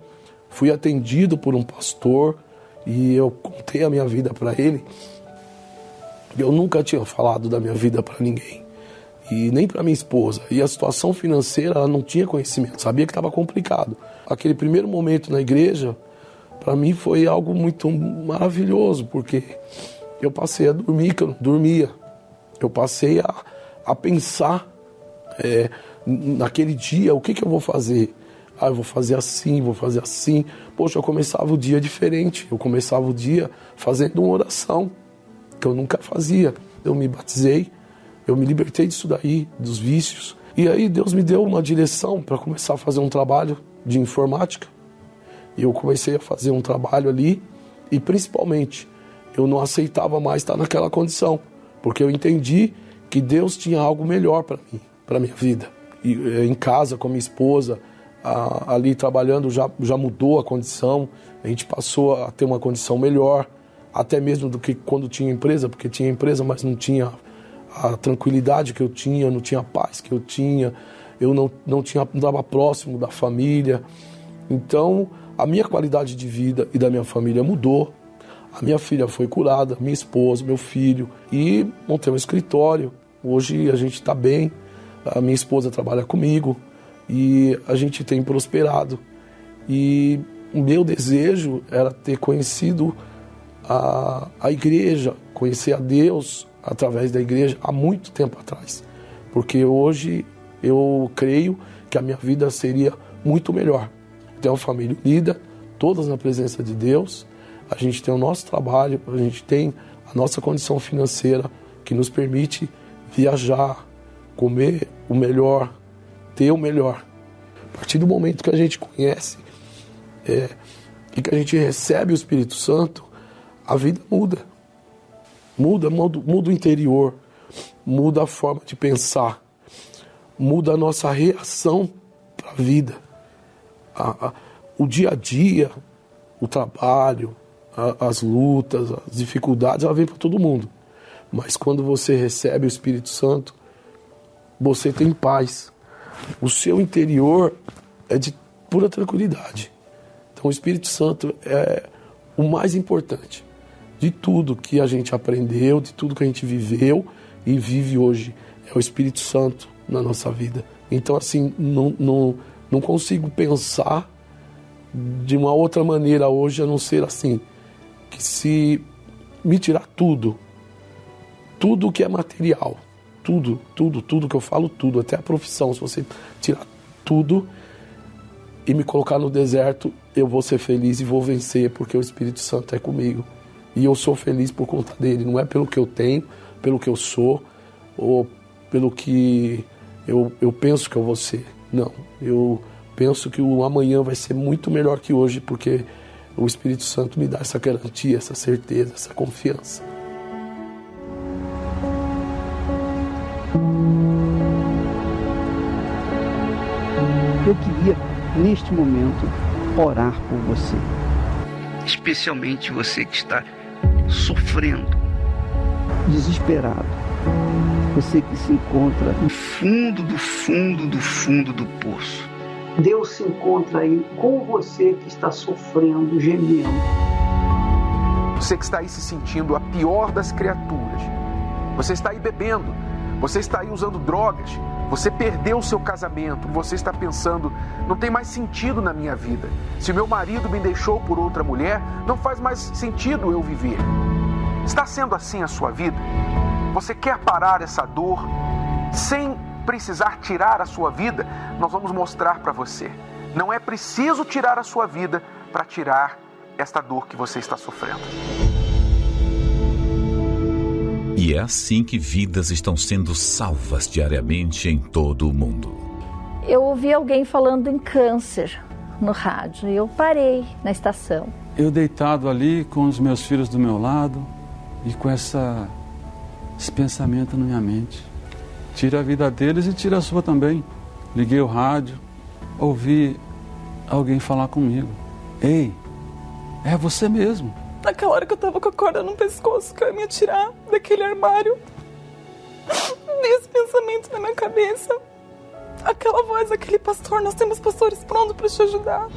fui atendido por um pastor, e eu contei a minha vida para ele. Eu nunca tinha falado da minha vida para ninguém, e nem para minha esposa. E a situação financeira, ela não tinha conhecimento, sabia que estava complicado. Aquele primeiro momento na igreja, para mim foi algo muito maravilhoso, porque eu passei a dormir, que eu não dormia. Eu passei a pensar naquele dia, o que eu vou fazer? Eu vou fazer assim, vou fazer assim. Poxa, eu começava o dia diferente. Eu começava o dia fazendo uma oração, que eu nunca fazia. Eu me batizei, eu me libertei disso daí, dos vícios. E aí Deus me deu uma direção para começar a fazer um trabalho de informática. E eu comecei a fazer um trabalho ali, e principalmente, eu não aceitava mais estar naquela condição, porque eu entendi que Deus tinha algo melhor para mim, para minha vida. E em casa, com a minha esposa, ali trabalhando, já mudou a condição, a gente passou a ter uma condição melhor, até mesmo do que quando tinha empresa, porque tinha empresa, mas não tinha a tranquilidade que eu tinha, não tinha a paz que eu tinha, eu não estava próximo da família. Então, a minha qualidade de vida e da minha família mudou. A minha filha foi curada, minha esposa, meu filho, e montei um escritório. Hoje a gente está bem, a minha esposa trabalha comigo e a gente tem prosperado. E o meu desejo era ter conhecido a igreja, conhecer a Deus através da igreja há muito tempo atrás. Porque hoje eu creio que a minha vida seria muito melhor. Tenho uma família unida, todas na presença de Deus. A gente tem o nosso trabalho, a gente tem a nossa condição financeira que nos permite viajar, comer o melhor, ter o melhor. A partir do momento que a gente conhece e que a gente recebe o Espírito Santo, a vida muda. Muda o interior, muda a forma de pensar, muda a nossa reação para a vida. O dia a dia, o trabalho, as lutas, as dificuldades, ela vem para todo mundo. Mas quando você recebe o Espírito Santo, você tem paz. O seu interior é de pura tranquilidade. Então o Espírito Santo é o mais importante de tudo que a gente aprendeu, de tudo que a gente viveu e vive hoje. É o Espírito Santo na nossa vida. Então assim, não consigo pensar de uma outra maneira hoje a não ser assim, que se me tirar tudo que é material, tudo que eu falo, tudo, até a profissão, se você tirar tudo e me colocar no deserto, eu vou ser feliz e vou vencer, porque o Espírito Santo é comigo. E eu sou feliz por conta dele, não é pelo que eu tenho, pelo que eu sou, ou pelo que eu penso que eu vou ser. Não, eu penso que o amanhã vai ser muito melhor que hoje, porque o Espírito Santo me dá essa garantia, essa certeza, essa confiança. Eu queria, neste momento, orar por você. Especialmente você que está sofrendo, desesperado. Você que se encontra no fundo do poço. Deus se encontra aí com você que está sofrendo, gemendo. Você que está aí se sentindo a pior das criaturas. Você está aí bebendo. Você está aí usando drogas. Você perdeu o seu casamento. Você está pensando, não tem mais sentido na minha vida. Se o meu marido me deixou por outra mulher, não faz mais sentido eu viver. Está sendo assim a sua vida? Você quer parar essa dor sem precisar tirar a sua vida? Nós vamos mostrar para você. Não é preciso tirar a sua vida para tirar esta dor que você está sofrendo. E é assim que vidas estão sendo salvas diariamente em todo o mundo. Eu ouvi alguém falando em câncer no rádio e eu parei na estação. Eu deitado ali com os meus filhos do meu lado e com esse pensamento na minha mente. Tira a vida deles e tira a sua também. Liguei o rádio, ouvi alguém falar comigo. Ei, é você mesmo. Naquela hora que eu tava com a corda no pescoço, que eu ia me atirar daquele armário. Esse pensamento na minha cabeça. Aquela voz, aquele pastor, nós temos pastores prontos para te ajudar.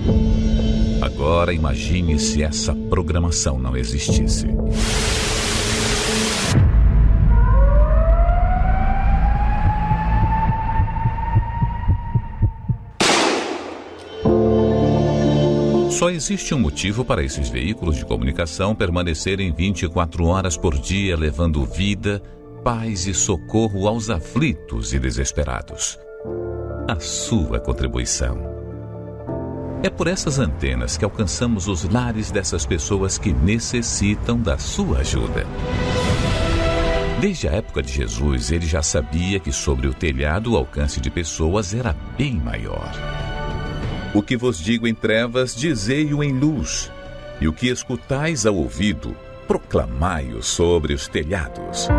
Agora imagine se essa programação não existisse. Só existe um motivo para esses veículos de comunicação permanecerem 24 horas por dia, levando vida, paz e socorro aos aflitos e desesperados. A sua contribuição. É por essas antenas que alcançamos os lares dessas pessoas que necessitam da sua ajuda. Desde a época de Jesus, ele já sabia que sobre o telhado o alcance de pessoas era bem maior. O que vos digo em trevas, dizei-o em luz, e o que escutais ao ouvido, proclamai-o sobre os telhados.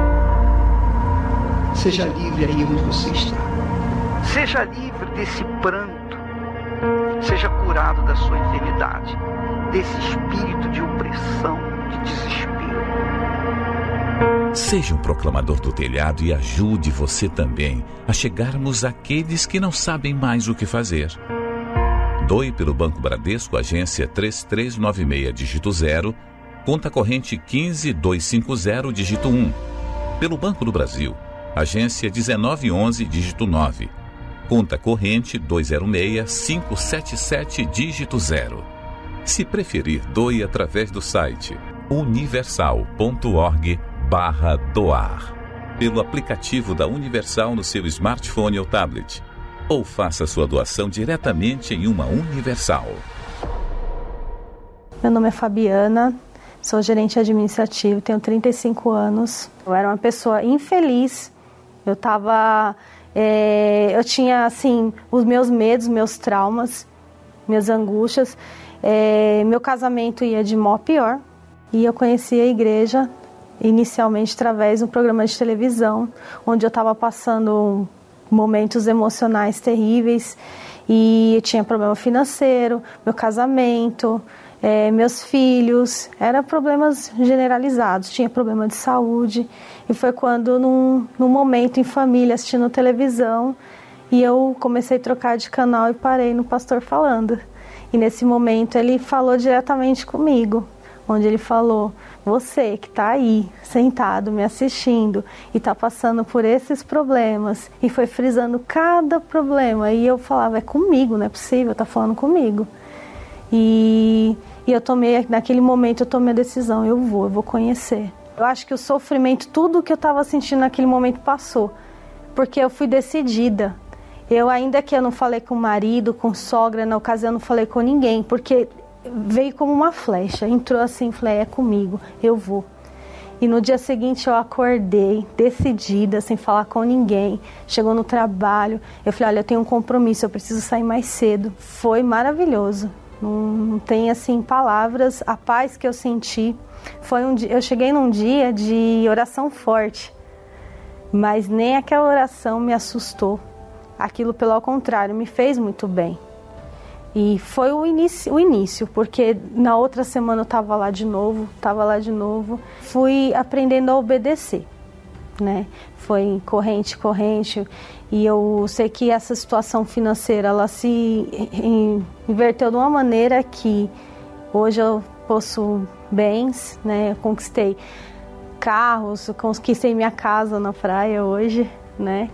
Seja livre aí onde você está. Seja livre desse pranto. Seja curado da sua enfermidade, desse espírito de opressão, de desespero. Seja um proclamador do telhado e ajude você também a chegarmos àqueles que não sabem mais o que fazer. Doe pelo Banco Bradesco, agência 3396, dígito 0, conta corrente 15250, dígito 1. Pelo Banco do Brasil, agência 1911, dígito 9, conta corrente 206577, dígito 0. Se preferir, doe através do site universal.org/doar, pelo aplicativo da Universal no seu smartphone ou tablet, ou faça sua doação diretamente em uma Universal. Meu nome é Fabiana, sou gerente administrativo, tenho 35 anos. Eu era uma pessoa infeliz, eu tinha assim os meus medos, meus traumas, minhas angústias. Meu casamento ia de mal a pior e eu conheci a igreja inicialmente através de um programa de televisão, onde eu estava passando momentos emocionais terríveis e eu tinha problema financeiro, meu casamento, meus filhos, eram problemas generalizados, tinha problema de saúde. E foi quando, num momento em família, assistindo televisão, e eu comecei a trocar de canal e parei no pastor falando. E nesse momento ele falou diretamente comigo, onde ele falou: você que está aí, sentado, me assistindo e está passando por esses problemas, e foi frisando cada problema, e eu falava: é comigo, não é possível, está falando comigo. E eu naquele momento eu tomei a decisão: eu vou conhecer. Eu acho que o sofrimento, tudo que eu estava sentindo naquele momento passou, porque eu fui decidida. Ainda que eu não falei com o marido, com sogra, na ocasião eu não falei com ninguém, porque veio como uma flecha, entrou assim, falei: é comigo, eu vou. E no dia seguinte eu acordei, decidida, sem falar com ninguém. Chegou no trabalho, eu falei: olha, eu tenho um compromisso, eu preciso sair mais cedo. Foi maravilhoso, não tem assim palavras, a paz que eu senti. Eu cheguei num dia de oração forte, mas nem aquela oração me assustou. Aquilo, pelo contrário, me fez muito bem. E foi o início, porque na outra semana eu estava lá de novo. Fui aprendendo a obedecer, né? Foi corrente. E eu sei que essa situação financeira, ela se inverteu de uma maneira que hoje eu possuo bens, né? Eu conquistei carros, conquistei minha casa na praia hoje, né?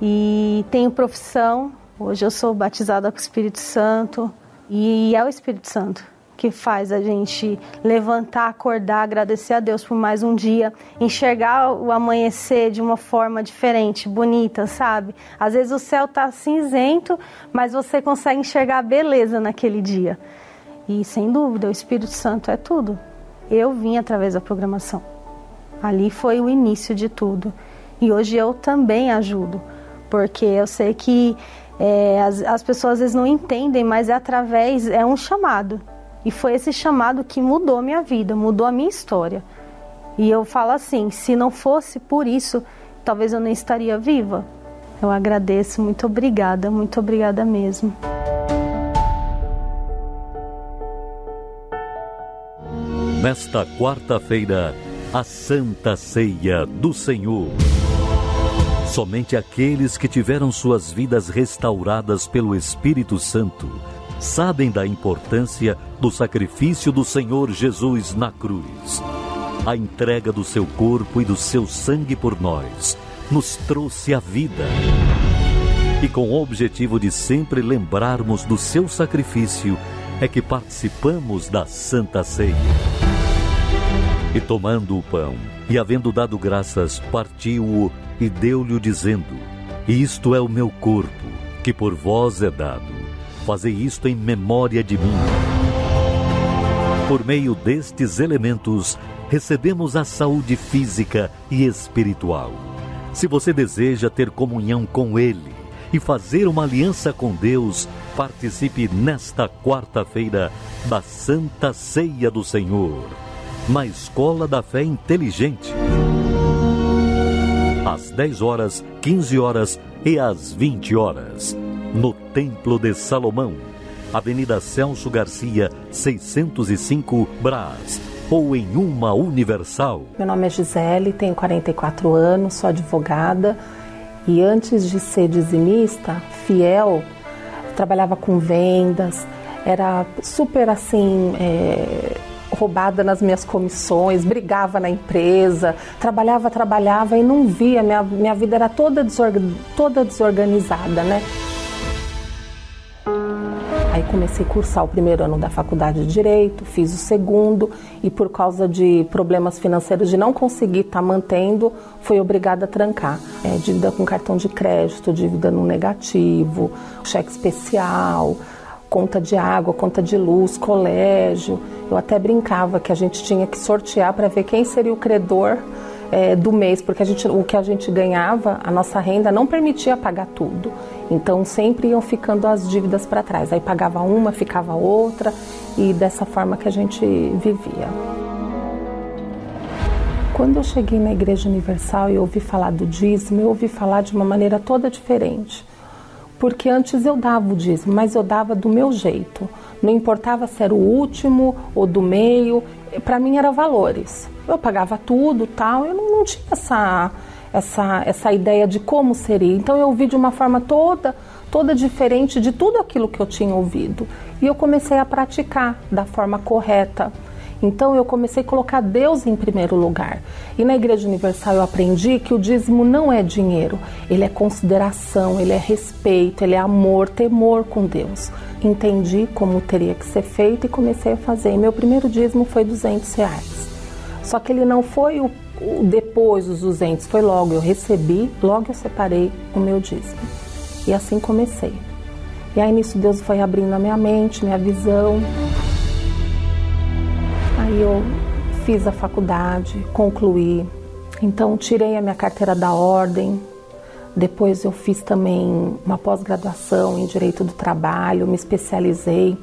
E tenho profissão. Hoje eu sou batizada com o Espírito Santo, e é o Espírito Santo que faz a gente levantar, acordar, agradecer a Deus por mais um dia, enxergar o amanhecer de uma forma diferente, bonita, sabe? Às vezes o céu está cinzento, mas você consegue enxergar a beleza naquele dia. E sem dúvida, o Espírito Santo é tudo. Eu vim através da programação. Ali foi o início de tudo. E hoje eu também ajudo, porque eu sei que as pessoas às vezes não entendem, mas é um chamado. E foi esse chamado que mudou a minha vida, mudou a minha história. E eu falo assim: se não fosse por isso, talvez eu nem estaria viva. Eu agradeço, muito obrigada mesmo. Nesta quarta-feira, a Santa Ceia do Senhor. Somente aqueles que tiveram suas vidas restauradas pelo Espírito Santo sabem da importância do sacrifício do Senhor Jesus na cruz. A entrega do seu corpo e do seu sangue por nós nos trouxe a vida. E com o objetivo de sempre lembrarmos do seu sacrifício, é que participamos da Santa Ceia. E tomando o pão, e havendo dado graças, partiu-o e deu-lhe dizendo: isto é o meu corpo, que por vós é dado. Fazei isto em memória de mim. Por meio destes elementos, recebemos a saúde física e espiritual. Se você deseja ter comunhão com Ele e fazer uma aliança com Deus, participe nesta quarta-feira da Santa Ceia do Senhor, na Escola da Fé Inteligente. Às 10 horas, 15 horas e às 20 horas, no Templo de Salomão, Avenida Celso Garcia, 605, Brás, ou em uma Universal. Meu nome é Gisele, tenho 44 anos, sou advogada e antes de ser dizimista, fiel, trabalhava com vendas, era super assim, roubada nas minhas comissões, brigava na empresa, trabalhava e não via, minha vida era toda desorganizada, né? Aí comecei a cursar o primeiro ano da faculdade de Direito, fiz o segundo e por causa de problemas financeiros de não conseguir estar mantendo, fui obrigada a trancar. Dívida com cartão de crédito, dívida no negativo, cheque especial, conta de água, conta de luz, colégio. Eu até brincava que a gente tinha que sortear para ver quem seria o credor do mês, porque o que a gente ganhava, a nossa renda não permitia pagar tudo. Então sempre iam ficando as dívidas para trás. Aí pagava uma, ficava outra e dessa forma que a gente vivia. Quando eu cheguei na Igreja Universal e ouvi falar do dízimo, eu ouvi falar de uma maneira toda diferente. Porque antes eu dava o dízimo, mas eu dava do meu jeito. Não importava se era o último ou do meio, para mim era valores. Eu pagava tudo, tal, eu não tinha essa ideia de como seria. Então eu ouvi de uma forma toda diferente de tudo aquilo que eu tinha ouvido. E eu comecei a praticar da forma correta. Então eu comecei a colocar Deus em primeiro lugar. E na Igreja Universal eu aprendi que o dízimo não é dinheiro. Ele é consideração, ele é respeito, ele é amor, temor com Deus. Entendi como teria que ser feito e comecei a fazer. E meu primeiro dízimo foi R$200. Só que ele não foi o depois dos 200, foi logo. Eu recebi, logo eu separei o meu dízimo. E assim comecei. E aí nisso Deus foi abrindo a minha mente, minha visão. Aí eu fiz a faculdade, concluí. Então tirei a minha carteira da ordem. Depois eu fiz também uma pós-graduação em Direito do Trabalho, me especializei.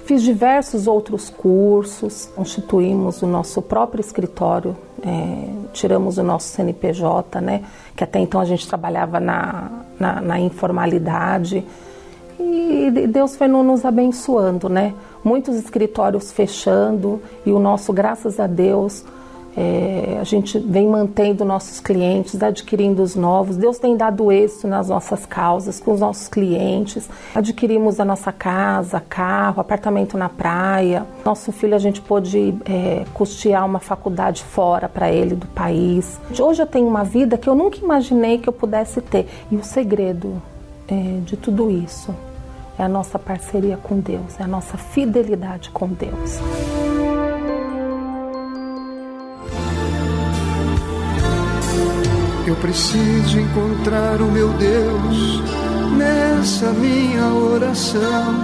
Fiz diversos outros cursos, constituímos o nosso próprio escritório, tiramos o nosso CNPJ, né? Que até então a gente trabalhava na informalidade. E Deus foi nos abençoando, né? Muitos escritórios fechando e o nosso, graças a Deus, a gente vem mantendo nossos clientes, adquirindo os novos. Deus tem dado êxito nas nossas causas, com os nossos clientes. Adquirimos a nossa casa, carro, apartamento na praia. Nosso filho, a gente pôde custear uma faculdade fora para ele, do país. Hoje eu tenho uma vida que eu nunca imaginei que eu pudesse ter. E o segredo de tudo isso é a nossa parceria com Deus, é a nossa fidelidade com Deus. Eu preciso encontrar o meu Deus nessa minha oração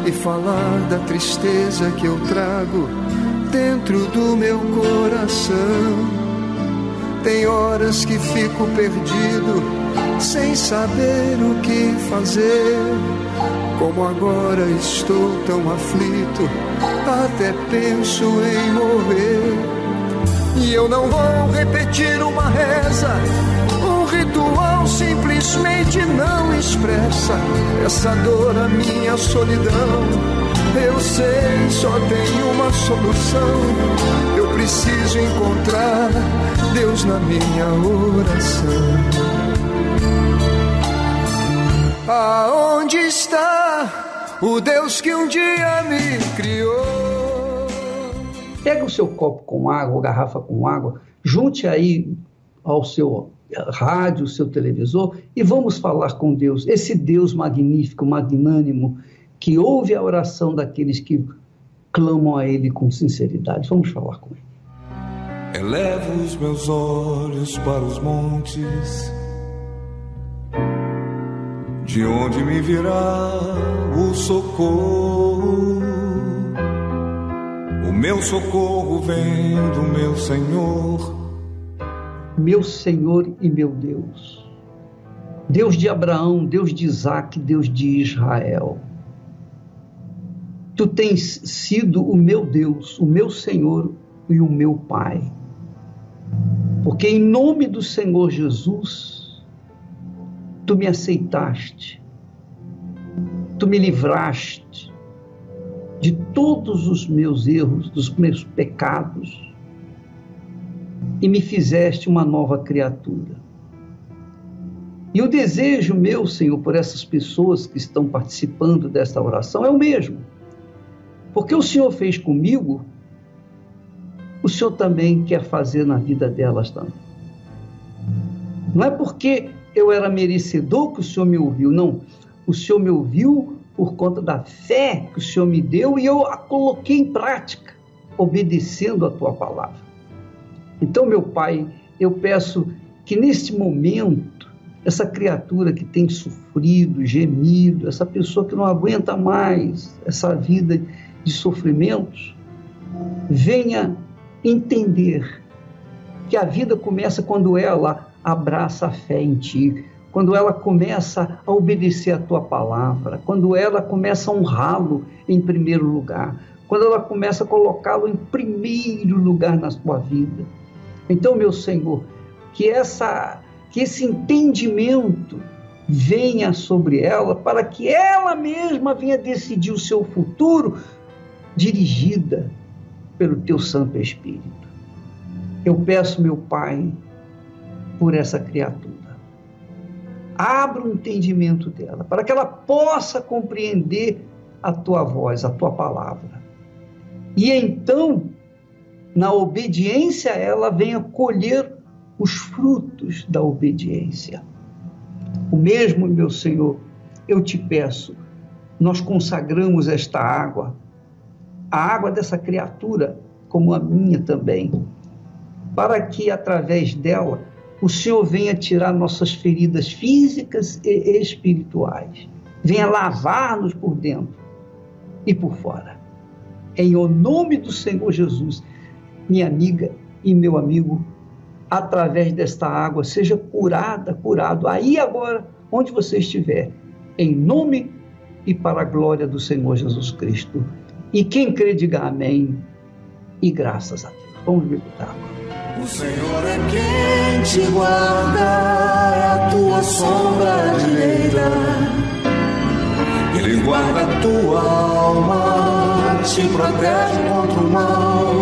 e falar da tristeza que eu trago dentro do meu coração. Tem horas que fico perdido, sem saber o que fazer. Como agora estou tão aflito, até penso em morrer. E eu não vou repetir uma reza, um ritual simplesmente não expressa essa dor, a minha solidão. Eu sei, só tem uma solução. Eu preciso encontrar Deus na minha oração. Aonde está o Deus que um dia me criou? Pega o seu copo com água, ou garrafa com água, junte aí ao seu rádio, o seu televisor e vamos falar com Deus. Esse Deus magnífico, magnânimo, que ouve a oração daqueles que clamam a Ele com sinceridade. Vamos falar com Ele. Elevo os meus olhos para os montes, de onde me virá o socorro. O meu socorro vem do meu Senhor. Meu Senhor e meu Deus. Deus de Abraão, Deus de Isaac, Deus de Israel. Tu tens sido o meu Deus, o meu Senhor e o meu Pai. Porque em nome do Senhor Jesus, Tu me aceitaste, Tu me livraste, de todos os meus erros, dos meus pecados, e me fizeste uma nova criatura. E o desejo meu, Senhor, por essas pessoas que estão participando desta oração é o mesmo. Porque o Senhor fez comigo, o Senhor também quer fazer na vida delas também. Não é porque eu era merecedor que o Senhor me ouviu, não. O Senhor me ouviu por conta da fé que o Senhor me deu e eu a coloquei em prática, obedecendo a Tua palavra. Então, meu Pai, eu peço que neste momento, essa criatura que tem sofrido, gemido, essa pessoa que não aguenta mais essa vida de sofrimentos, venha entender que a vida começa quando ela abraça a fé em Ti, quando ela começa a obedecer a Tua palavra, quando ela começa a honrá-lo em primeiro lugar, quando ela começa a colocá-lo em primeiro lugar na sua vida. Então, meu Senhor, que esse entendimento venha sobre ela, para que ela mesma venha decidir o seu futuro, dirigida pelo Teu Santo Espírito. Eu peço, meu Pai, por essa criatura. Abra o entendimento dela, para que ela possa compreender a Tua voz, a Tua palavra. E então, na obediência, ela venha colher os frutos da obediência. O mesmo, meu Senhor, eu te peço, nós consagramos esta água, a água dessa criatura, como a minha também, para que através dela o Senhor venha tirar nossas feridas físicas e espirituais, venha lavar-nos por dentro e por fora. Em o nome do Senhor Jesus, minha amiga e meu amigo, através desta água, seja curado, aí agora, onde você estiver, em nome e para a glória do Senhor Jesus Cristo. E quem crê, diga amém e graças a Deus. Vamos beber água. O Senhor é quem te guarda, é a tua sombra direita. Ele guarda a tua alma, te protege contra o mal.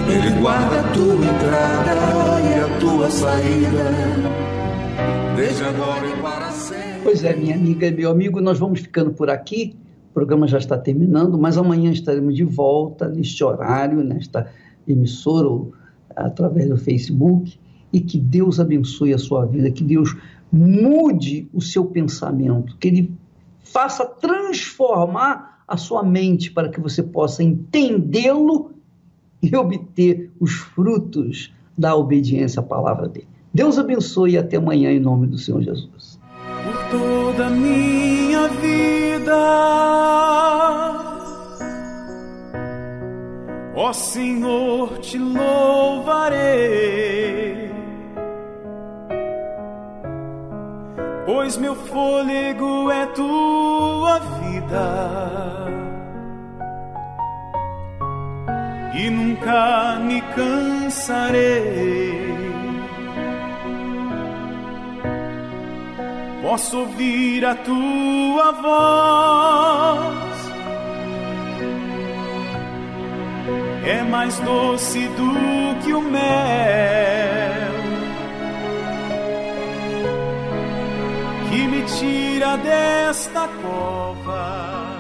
Ele guarda a tua entrada e a tua saída, desde agora e para sempre. Pois é, minha amiga e meu amigo, nós vamos ficando por aqui. O programa já está terminando, mas amanhã estaremos de volta neste horário, nesta emissora ou através do Facebook. E que Deus abençoe a sua vida, que Deus mude o seu pensamento, que Ele faça transformar a sua mente para que você possa entendê-lo e obter os frutos da obediência à palavra dele. Deus abençoe e até amanhã em nome do Senhor Jesus. Por toda a minha vida, ó Senhor, te louvarei, pois meu fôlego é tua vida. E nunca me cansarei. Posso ouvir a tua voz, é mais doce do que o mel, que me tira desta cova.